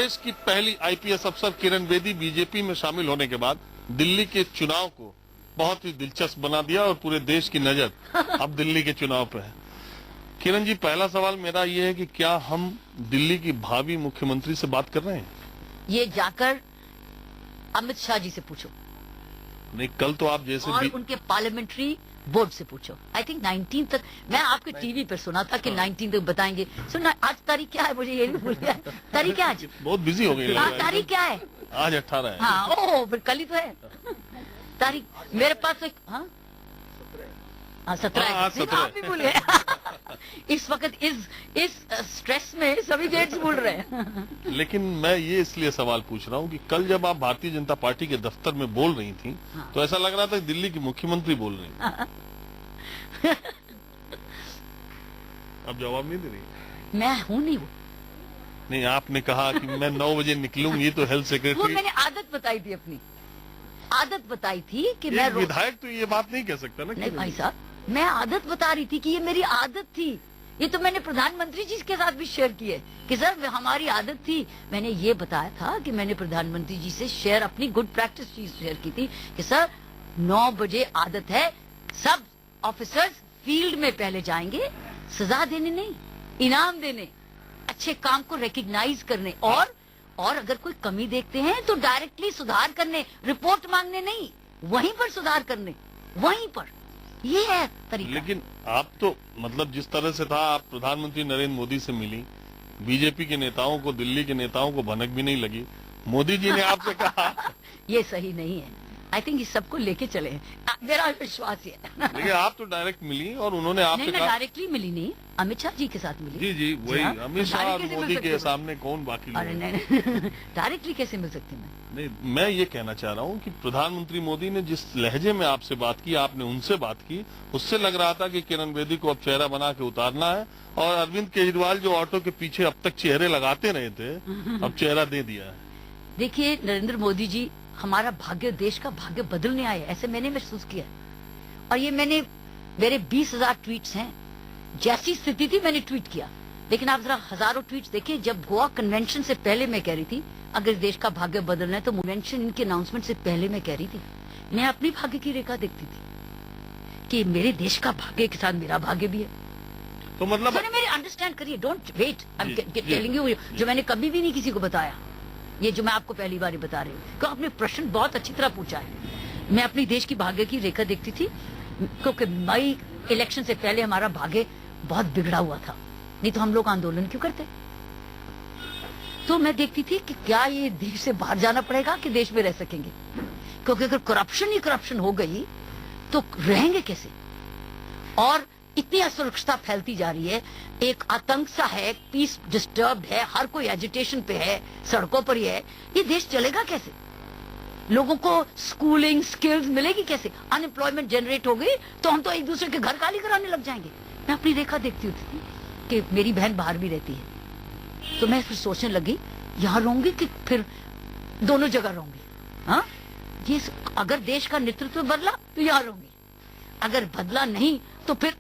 देश की पहली आईपीएस अफसर किरण बेदी बीजेपी में शामिल होने के बाद दिल्ली के चुनाव को बहुत ही दिलचस्प बना दिया और पूरे देश की नजर अब दिल्ली के चुनाव पर है। किरण जी, पहला सवाल मेरा ये है कि क्या हम दिल्ली की भावी मुख्यमंत्री से बात कर रहे हैं? ये जाकर अमित शाह जी से पूछो। नहीं, कल तो आप जैसे और उनके पार्लियामेंट्री बोर्ड से पूछो। आई थिंक 19 तक मैं आपके टीवी पर सुना था कि 19 तक बताएंगे। सुनना, आज तारीख क्या है? मुझे ये नहीं भूल गया। तारीख क्या आज? बहुत बिजी हो गई। तारीख क्या है? आज 18 है। हाँ, ओह, फिर कल ही तो है तारीख। मेरे पास एक 17 आप भी भूल गए। इस वक्त इस स्ट्रेस में सभी डेट्स भूल रहे हैं। लेकिन मैं ये इसलिए सवाल पूछ रहा हूँ कि कल जब आप भारतीय जनता पार्टी के दफ्तर में बोल रही थी, हाँ। तो ऐसा लग रहा था कि दिल्ली की मुख्यमंत्री बोल रही हैं। अब जवाब नहीं दे रही। मैं हूँ नहीं वो। नहीं, आपने कहा कि मैं 9 बजे निकलूंगी, तो हेल्थ वो सेक्रेटरी। मैंने आदत बताई थी, अपनी आदत बताई थी कि मैं विधायक तो ये बात नहीं कह सकता ना। नहीं भाई साहब, मैं आदत बता रही थी कि ये मेरी आदत थी। ये तो मैंने प्रधानमंत्री जी के साथ भी शेयर की है कि सर हमारी आदत थी। मैंने ये बताया था कि मैंने प्रधानमंत्री जी से शेयर अपनी गुड प्रैक्टिस चीज शेयर की थी कि सर 9 बजे आदत है, सब ऑफिसर्स फील्ड में पहले जाएंगे, सजा देने नहीं, इनाम देने, अच्छे काम को रिकग्नाइज करने, और अगर कोई कमी देखते हैं तो डायरेक्टली सुधार करने, रिपोर्ट मांगने नहीं, वहीं पर सुधार करने, वहीं पर। ये है तरीका। लेकिन आप तो मतलब जिस तरह से था, आप प्रधानमंत्री नरेंद्र मोदी से मिली, बीजेपी के नेताओं को, दिल्ली के नेताओं को भनक भी नहीं लगी। मोदी जी ने आपसे कहा ये सही नहीं है। आई थिंक इस सबको लेके चले हैं, मेरा विश्वास है। लेकिन आप तो डायरेक्ट मिली और उन्होंने आपसे कहा। डायरेक्टली मिली नहीं, अमित शाह जी के साथ मिली। जी जी, वही अमित शाह और मोदी के सामने कौन बाकी लोग? अरे नहीं, डायरेक्टली कैसे मिल सकती मैं? नहीं, मैं ये कहना चाह रहा हूँ कि प्रधानमंत्री मोदी ने जिस लहजे में आपसे बात की, आपने उनसे बात की, उससे लग रहा था कि किरण बेदी को अब चेहरा बना के उतारना है, और अरविंद केजरीवाल जो ऑटो के पीछे अब तक चेहरे लगाते रहे थे, अब चेहरा दे दिया है। देखिए, नरेंद्र मोदी जी हमारा भाग्य, देश का भाग्य बदलने आए, ऐसे मैंने महसूस किया। और ये मेरे 20,000 ट्वीट्स हैं। जैसी स्थिति थी मैंने ट्वीट किया। लेकिन आप जरा हजारों ट्वीट्स देखिए। जब गोवा कन्वेंशन से पहले मैं कह रही थी अगर देश का भाग्य बदलना है तो कन्वेंशन इनके अनाउंसमेंट से पहले मैं कह रही थी। मैं अपनी भाग्य की रेखा देखती थी कि मेरे देश का भाग्य के साथ मेरा भाग्य भी है। तो मतलब मेरे अंडरस्टैंड करिए, don't wait, I am telling you जो मैंने कभी भी नहीं किसी को बताया, ये जो मैं आपको पहली बार बता रही हूँ। क्योंकि आपने प्रश्न बहुत अच्छी तरह पूछा है। मैं अपनी देश की भाग्य की रेखा देखती थी, क्योंकि मई इलेक्शन से पहले हमारा भाग्य बहुत बिगड़ा हुआ था, नहीं तो हम लोग आंदोलन क्यों करते। तो मैं देखती थी कि क्या ये देश से बाहर जाना पड़ेगा कि देश में रह सकेंगे, क्योंकि अगर करप्शन ही करप्शन हो गई तो रहेंगे कैसे। और इतनी असुरक्षता फैलती जा रही है, एक आतंक सा है, पीस डिस्टर्ब है, हर कोई एजिटेशन पे है, सड़कों पर ही है, ये देश चलेगा कैसे? लोगों को स्कूलिंग स्किल्स मिलेगी कैसे? अनएम्प्लॉयमेंट जनरेट हो गई तो हम तो एक दूसरे के घर खाली कराने लग जाएंगे। मैं अपनी रेखा देखती होती थी कि मेरी बहन बाहर भी रहती है, तो मैं फिर सोचने लगी यहाँ रहूंगी कि फिर दोनों जगह रहूंगी। हाँ, ये अगर देश का नेतृत्व बदला तो यहाँ रहूंगी, अगर बदला नहीं तो फिर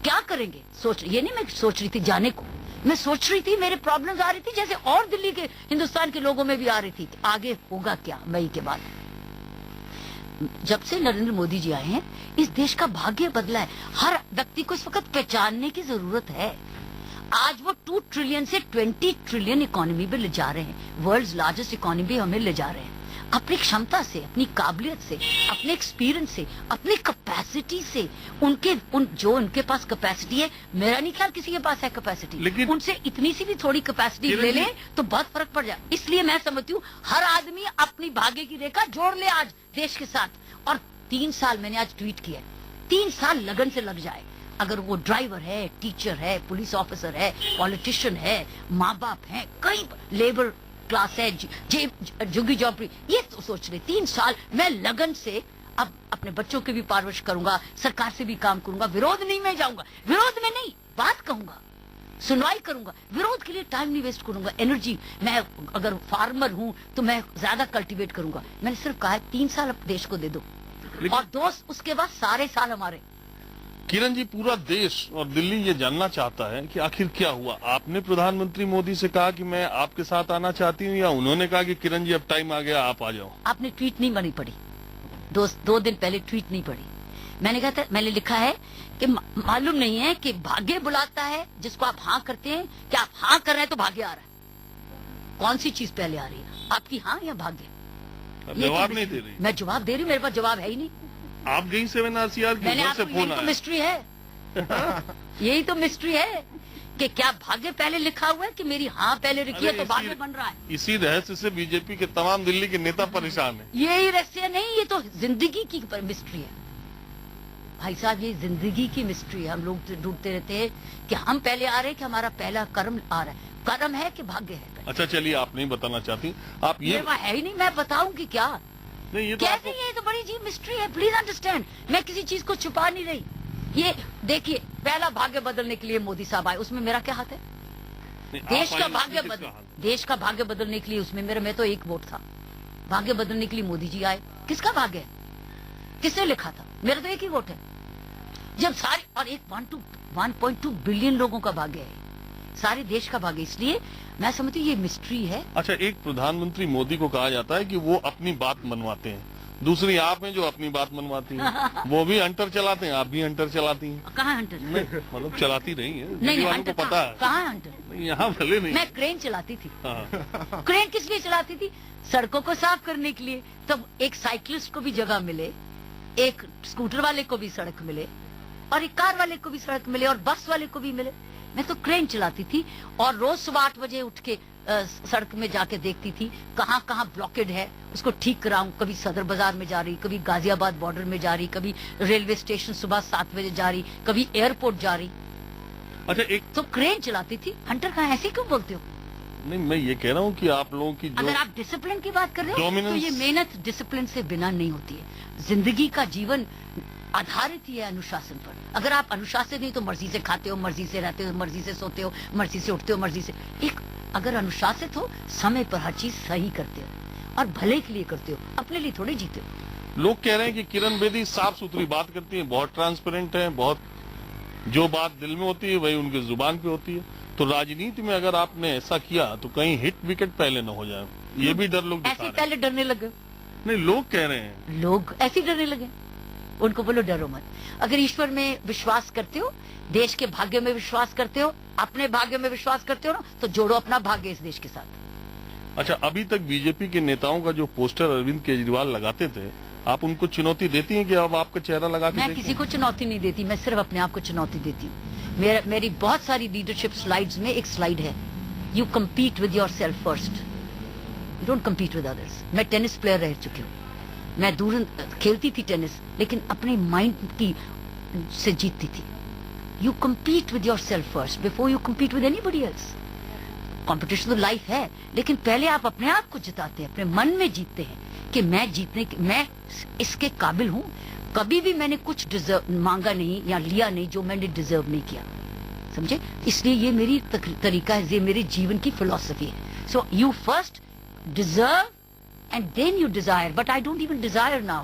क्या करेंगे? ये नहीं मैं सोच रही थी जाने को, मैं सोच रही थी, मेरे प्रॉब्लम्स आ रही थी जैसे और दिल्ली के, हिंदुस्तान के लोगों में भी आ रही थी कि आगे होगा क्या मई के बाद। जब से नरेंद्र मोदी जी आए हैं इस देश का भाग्य बदला है। हर व्यक्ति को इस वक्त पहचानने की जरूरत है। आज वो 2 ट्रिलियन से 20 ट्रिलियन इकोनॉमी पे ले जा रहे हैं, वर्ल्ड्स लार्जेस्ट इकोनॉमी हमें ले जा रहे हैं, अपनी क्षमता से, अपनी काबिलियत से, अपने एक्सपीरियंस से, अपनी कैपेसिटी से। जो उनके पास कैपेसिटी है, मेरा नहीं ख्याल किसी के पास है कैपेसिटी, लेकिन उनसे इतनी सी भी थोड़ी कैपेसिटी ले लें तो बहुत फर्क पड़ जाए। इसलिए मैं समझती हूँ हर आदमी अपनी भाग्य की रेखा जोड़ ले आज देश के साथ। और 3 साल मैंने आज ट्वीट किया, 3 साल लगन से लग जाए। अगर वो ड्राइवर है, टीचर है, पुलिस ऑफिसर है, पॉलिटिशियन है, माँ बाप है, कई लेबर क्लास है, झुग्गी झोपड़ी, ये तो सोच रहे 3 साल मैं लगन से अब अपने बच्चों की भी परवरिश करूंगा, सरकार से भी काम करूंगा, विरोध नहीं में जाऊंगा, विरोध में नहीं, बात कहूंगा, सुनवाई करूंगा, विरोध के लिए टाइम नहीं वेस्ट करूंगा, एनर्जी। मैं अगर फार्मर हूं तो मैं ज्यादा कल्टीवेट करूंगा। मैंने सिर्फ कहा 3 साल अब देश को दे दो, और दोस्त उसके बाद सारे साल हमारे। किरण जी, पूरा देश और दिल्ली ये जानना चाहता है कि आखिर क्या हुआ। आपने प्रधानमंत्री मोदी से कहा कि मैं आपके साथ आना चाहती हूँ, या उन्होंने कहा कि किरण जी अब टाइम आ गया, आप आ जाओ? आपने ट्वीट नहीं बनी पड़ी, दो दिन पहले ट्वीट नहीं पड़ी। मैंने कहा था, मैंने लिखा है कि मालूम नहीं है कि भाग्य बुलाता है जिसको आप हाँ करते हैं, कि आप हाँ कर रहे हैं तो भाग्य आ रहा है। कौन सी चीज पहले आ रही है, आपकी हाँ या भाग्य? जवाब नहीं दे रही। मैं जवाब दे रही हूँ, मेरे पास जवाब है ही नहीं। आप गई 7 RCR की, मैंने उधर से आपको, फोन यही तो आया। मिस्ट्री है यही तो मिस्ट्री है कि क्या भाग्य पहले लिखा हुआ है कि मेरी हाँ पहले लिखी है तो भाग्य बन रहा है। इसी रहस्य से बीजेपी के तमाम दिल्ली के नेता परेशान है। यही रहस्य नहीं, ये तो जिंदगी की मिस्ट्री है भाई साहब, ये जिंदगी की मिस्ट्री है। हम लोग ढूंढते रहते हैं कि हम पहले आ रहे हैं कि हमारा पहला कर्म आ रहा है, कर्म है कि भाग्य है। अच्छा चलिए, आप नहीं बताना चाहती, आप ये है ही नहीं, मैं बताऊं कि क्या? नहीं, ये तो कैसे? ये तो बड़ी जी मिस्ट्री है, प्लीज अंडरस्टैंड। मैं किसी चीज को छुपा नहीं रही। ये देखिए, पहला भाग्य बदलने के लिए मोदी साहब आए, उसमें मेरा क्या हाथ है? देश का भाग्य देश का भाग्य बदलने के लिए उसमें मैं तो एक वोट था। भाग्य बदलने के लिए मोदी जी आए, किसका भाग्य है? किसने लिखा था? मेरा तो एक ही वोट है। जब सारे, और एक 1.2 बिलियन लोगों का भाग्य है, सारे देश का भाग्य, इसलिए मैं समझती हूँ ये मिस्ट्री है। अच्छा, एक प्रधानमंत्री मोदी को कहा जाता है कि वो अपनी बात मनवाते हैं, दूसरी आप हैं जो अपनी बात मनवाती हैं। वो भी हंटर चलाते हैं, आप भी हंटर चलाती हैं। कहाँ हंटर? मतलब चलाती रही है, नहीं, वालों को पता है। कहाँ हंटर? नहीं, यहाँ भले नहीं। मैं क्रेन चलाती थी। हाँ। क्रेन किस लिए चलाती थी? सड़कों को साफ करने के लिए। तब एक साइकिलिस्ट को भी जगह मिले, एक स्कूटर वाले को भी सड़क मिले, और एक कार वाले को भी सड़क मिले, और बस वाले को भी मिले। मैं तो क्रेन चलाती थी और रोज सुबह 8 बजे उठ के सड़क में जाके देखती थी कहाँ कहाँ ब्लॉकेड है, उसको ठीक कराऊं। कभी सदर बाजार में जा रही, कभी गाजियाबाद बॉर्डर में जा रही, कभी रेलवे स्टेशन सुबह 7 बजे जा रही, कभी एयरपोर्ट जा रही। अच्छा, एक तो क्रेन चलाती थी। हंटर कहाँ? ऐसे क्यों बोलते हो? नहीं, मैं ये कह रहा हूँ कि आप लोगों की अगर आप डिसिप्लिन की बात कर रहे हो तो ये मेहनत डिसिप्लिन से बिना नहीं होती है। जिंदगी का जीवन आधारित ही है अनुशासन पर। अगर आप अनुशासित नहीं तो मर्जी से खाते हो, मर्जी से रहते हो, मर्जी से सोते हो, मर्जी से उठते हो, मर्जी से। एक अगर अनुशासित हो, समय पर हर चीज सही करते हो और भले के लिए करते हो, अपने लिए थोड़े जीते हो। लोग कह रहे हैं कि किरण बेदी साफ सुथरी बात करती है, बहुत ट्रांसपेरेंट है, बहुत जो बात दिल में होती है वही उनकी जुबान पे होती है। तो राजनीति में अगर आपने ऐसा किया तो कहीं हिट विकेट पहले न हो जाए, ये भी डर लोग दिखा ऐसे रहे हैं। पहले डरने लगे। नहीं, लोग कह रहे हैं, लोग ऐसे डरने लगे। उनको बोलो डरो मत। अगर ईश्वर में विश्वास करते हो, देश के भाग्य में विश्वास करते हो, अपने भाग्य में विश्वास करते हो ना, तो जोड़ो अपना भाग्य इस देश के साथ। अच्छा, अभी तक बीजेपी के नेताओं का जो पोस्टर अरविंद केजरीवाल लगाते थे, आप उनको चुनौती देती हैं कि अब आपका चेहरा लगा के मैं देखें? किसी को चुनौती नहीं देती, मैं सिर्फ अपने आप को चुनौती देती हूँ। मेरी बहुत सारी लीडरशिप स्लाइड्स में एक स्लाइड है, you compete with your self first, you don't compete with others. मैं टेनिस प्लेयर रह चुकी हूँ, मैं दूर खेलती थी टेनिस, लेकिन अपने माइंड की से जीतती थी। You compete with your self first before you compete with anybody else. Competition तो लाइफ है, लेकिन पहले आप अपने आप को जिताते हैं, अपने मन में जीतते हैं कि मैं इसके काबिल हूँ। कभी भी मैंने कुछ डिजर्व मांगा नहीं या लिया नहीं जो मैंने डिजर्व नहीं किया, समझे? इसलिए ये मेरी तरीका है, ये मेरे जीवन की फिलॉसफी है। So you first deserve and then you desire, but I don't even desire now.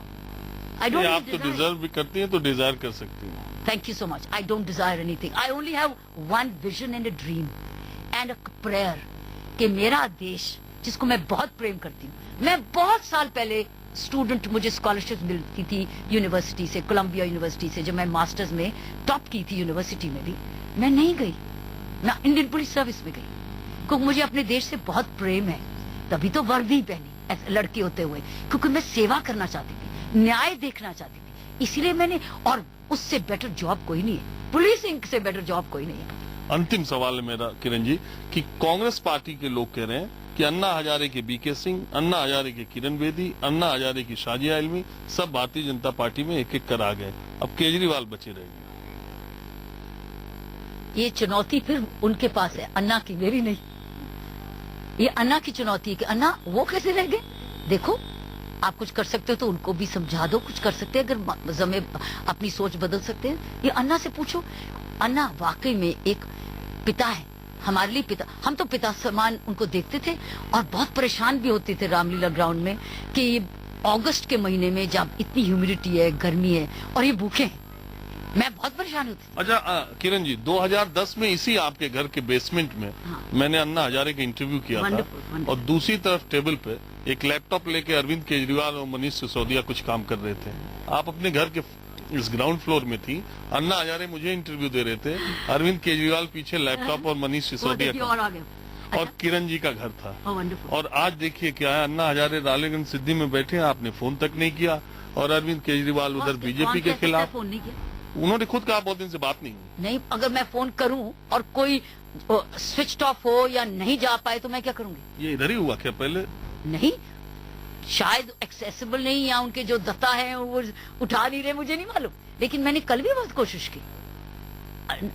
I don't आप even तो desire. डिजर्व भी करती हैं तो डिजायर कर सकती हैं। Thank you so much. I don't desire anything. I only have one vision and a dream and a prayer कि मेरा देश, जिसको मैं बहुत प्रेम करती हूँ। मैं बहुत साल पहले स्टूडेंट, मुझे स्कॉलरशिप मिलती थी यूनिवर्सिटी से, कोलंबिया यूनिवर्सिटी से, जब मैं मास्टर्स में टॉप की थी यूनिवर्सिटी में भी, मैं नहीं गई, मैं इंडियन पुलिस सर्विस में गई, क्योंकि मुझे अपने देश से बहुत प्रेम है। तभी तो वर्दी पहनी लड़की होते हुए, क्योंकि मैं सेवा करना चाहती थी, न्याय देखना चाहती थी, इसलिए मैंने। और उससे बेटर जॉब कोई नहीं है, पुलिसिंग से बेटर जॉब कोई नहीं है। अंतिम सवाल है मेरा किरण जी, कि कांग्रेस पार्टी के लोग कह रहे हैं कि अन्ना हजारे के बीके सिंह, अन्ना हजारे के किरण बेदी, अन्ना हजारे की शाजिया इल्मी सब भारतीय जनता पार्टी में एक एक कर आ गए, अब केजरीवाल बचे रहेंगे। ये चुनौती फिर उनके पास है, अन्ना की, मेरी नहीं। ये अन्ना की चुनौती है कि अन्ना वो कैसे रह गए। देखो, आप कुछ कर सकते हो तो उनको भी समझा दो, कुछ कर सकते हैं, अगर जमे अपनी सोच बदल सकते हैं। ये अन्ना से पूछो। अन्ना वाकई में एक पिता है हमारे लिए, पिता। हम तो पिता समान उनको देखते थे और बहुत परेशान भी होते थे रामलीला ग्राउंड में कि अगस्त के महीने में जब इतनी ह्यूमिडिटी है, गर्मी है और ये भूखे हैं, मैं बहुत परेशान होती थी। अच्छा किरण जी, 2010 में इसी आपके घर के बेसमेंट में हाँ। मैंने अन्ना हजारे का इंटरव्यू किया Wonderful, था, wonderful. और दूसरी तरफ टेबल पे एक लैपटॉप लेके अरविंद केजरीवाल और मनीष सिसोदिया कुछ काम कर रहे थे। आप अपने घर के इस ग्राउंड फ्लोर में थी, अन्ना हजारे मुझे इंटरव्यू दे रहे थे, अरविंद केजरीवाल पीछे लैपटॉप और मनीष वो सिसोदिया देखिए का, और आ गया। और किरण जी का घर था। Oh, wonderful. और आज देखिए क्या है, अन्ना हजारे रालेगंज सिद्धि में बैठे हैं, आपने फोन तक नहीं किया, और अरविंद केजरीवाल उधर बीजेपी के खिलाफ। फोन नहीं किया। उन्होंने खुद कहा बहुत दिन से बात नहीं हुई। नहीं, अगर मैं फोन करूं और कोई स्विच ऑफ हो या नहीं जा पाए तो मैं क्या करूंगी? ये इधर ही हुआ क्या पहले? नहीं, शायद एक्सेसिबल नहीं, या उनके जो दत्ता है वो उठा नहीं रहे, मुझे नहीं मालूम, लेकिन मैंने कल भी बहुत कोशिश की।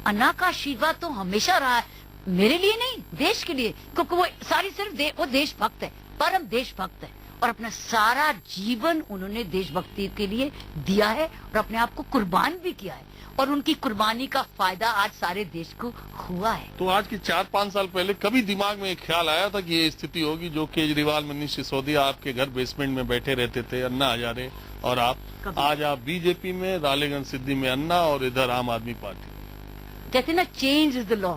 अन्ना का आशीर्वाद तो हमेशा रहा है, मेरे लिए नहीं, देश के लिए, क्योंकि वो सारी सिर्फ वो देशभक्त है, परम देशभक्त है, और अपना सारा जीवन उन्होंने देशभक्ति के लिए दिया है और अपने आप को कुर्बान भी किया है, और उनकी कुर्बानी का फायदा आज सारे देश को हुआ है। तो आज की 4-5 साल पहले कभी दिमाग में एक ख्याल आया था कि ये स्थिति होगी, जो केजरीवाल मनीष सिसोदिया आपके घर बेसमेंट में बैठे रहते थे, अन्ना हजारे और आप, आज आप बीजेपी में, रालेगंज सिद्धि में अन्ना, और इधर आम आदमी पार्टी। कहते ना, change is the law.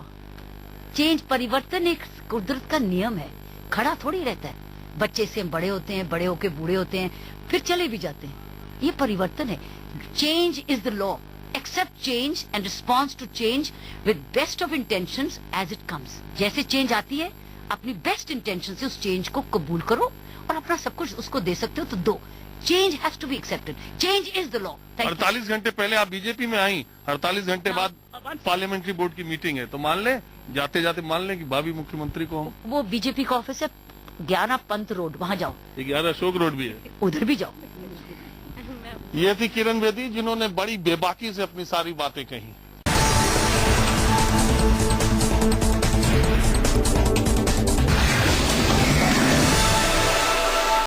Change, परिवर्तन एक कुदरत का नियम है, खड़ा थोड़ी रहता है। बच्चे से हम बड़े होते हैं, बड़े होके बूढ़े होते हैं, फिर चले भी जाते हैं, ये परिवर्तन है। Change is the law. Accept change and response to change with best of intentions as it comes. जैसे चेंज आती है, अपनी बेस्ट इंटेंशन से उस चेंज को कबूल करो, और अपना सब कुछ उसको दे सकते हो तो दो। Change has to be accepted. Change is the law. 48 घंटे पहले आप बीजेपी में आई, 48 घंटे बाद पार्लियामेंट्री बोर्ड की मीटिंग है, तो मान ले, जाते जाते मान ले कि भाभी मुख्यमंत्री को हम। वो बीजेपी का ऑफिस है 11 पंत रोड, वहाँ जाओ। 11 अशोक रोड भी है, उधर भी जाओ। ये थी किरण बेदी, जिन्होंने बड़ी बेबाकी से अपनी सारी बातें कही।